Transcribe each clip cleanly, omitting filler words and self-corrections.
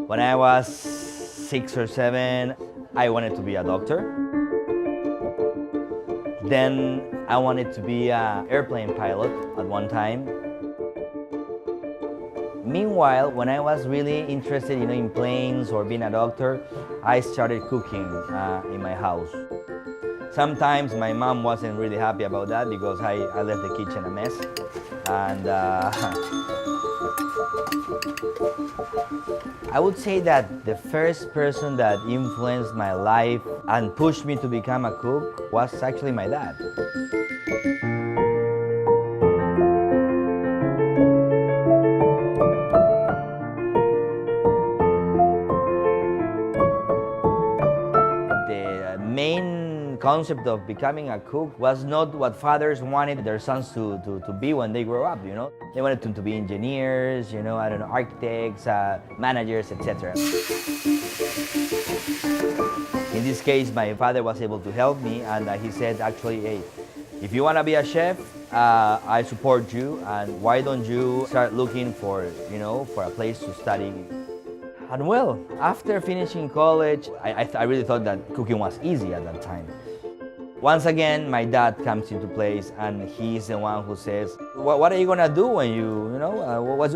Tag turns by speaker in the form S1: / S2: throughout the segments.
S1: When I was 6 or 7, I wanted to be a doctor. Then I wanted to be an airplane pilot at one time. Meanwhile, when I was really interested, in planes or being a doctor, I started cooking in my house. Sometimes my mom wasn't really happy about that because I left the kitchen a mess. And I would say that the first person that influenced my life and pushed me to become a cook was actually my dad. The main concept of becoming a cook was not what fathers wanted their sons to be when they grow up, They wanted them to be engineers, architects, managers, etc. In this case, my father was able to help me, and he said, actually, hey, if you want to be a chef, I support you, and why don't you start looking for a place to study. And well, after finishing college, I really thought that cooking was easy at that time. Once again, my dad comes into place, and he's the one who says, what are you gonna do when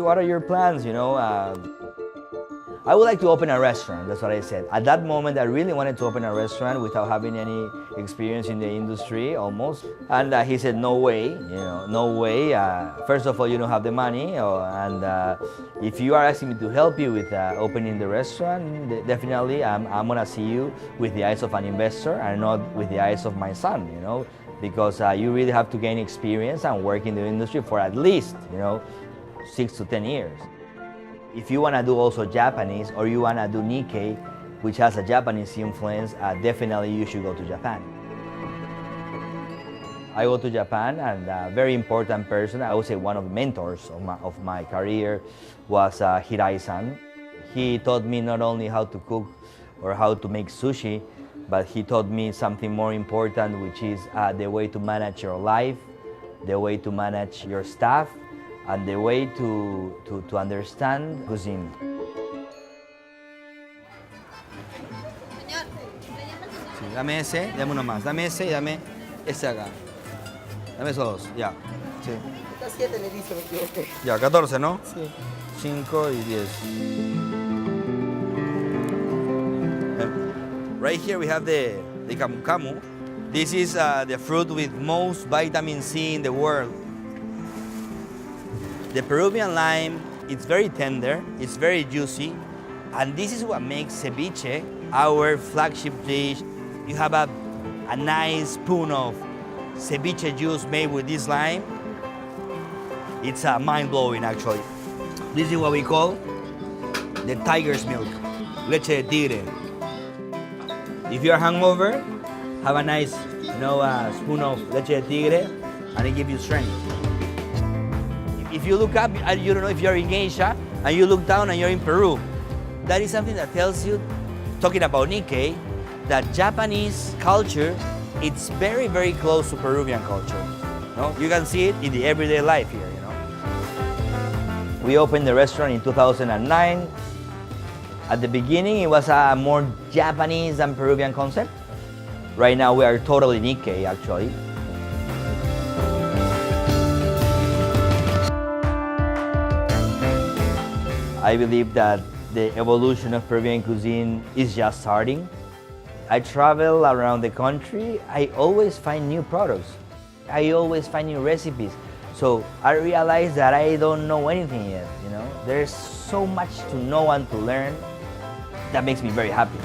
S1: what are your plans, I would like to open a restaurant, that's what I said. At that moment, I really wanted to open a restaurant without having any experience in the industry, almost. And he said, no way, no way. First of all, you don't have the money, and if you are asking me to help you with opening the restaurant, definitely I'm gonna see you with the eyes of an investor and not with the eyes of my son, because you really have to gain experience and work in the industry for at least, 6 to 10 years. If you want to do also Japanese, or you want to do Nikkei, which has a Japanese influence, definitely you should go to Japan. I go to Japan, and a very important person, I would say one of the mentors of my career, was Hirai-san. He taught me not only how to cook or how to make sushi, but he taught me something more important, which is the way to manage your life, the way to manage your staff, and the way to understand cuisine. Sí, dame ese, dame uno más. Dame ese y dame ese acá. Dame esos dos, ya. Sí.
S2: Está 7 le dice, me equivoqué.
S1: Ya, 14, ¿no?
S2: Sí.
S1: 5 y 10. Right here we have the camu camu. This is the fruit with most vitamin C in the world. The Peruvian lime, it's very tender, it's very juicy, and this is what makes ceviche our flagship dish. You have a nice spoon of ceviche juice made with this lime. It's mind-blowing, actually. This is what we call the tiger's milk, leche de tigre. If you're hungover, have a nice, spoon of leche de tigre, and it gives you strength. If you look up, you don't know if you're in Asia, and you look down and you're in Peru, that is something that tells you, talking about Nikkei, that Japanese culture, it's very, very close to Peruvian culture. You can see it in the everyday life here. We opened the restaurant in 2009. At the beginning, it was a more Japanese than Peruvian concept. Right now, we are totally Nikkei, actually. I believe that the evolution of Peruvian cuisine is just starting. I travel around the country, I always find new products. I always find new recipes. So I realize that I don't know anything yet, There's so much to know and to learn that makes me very happy.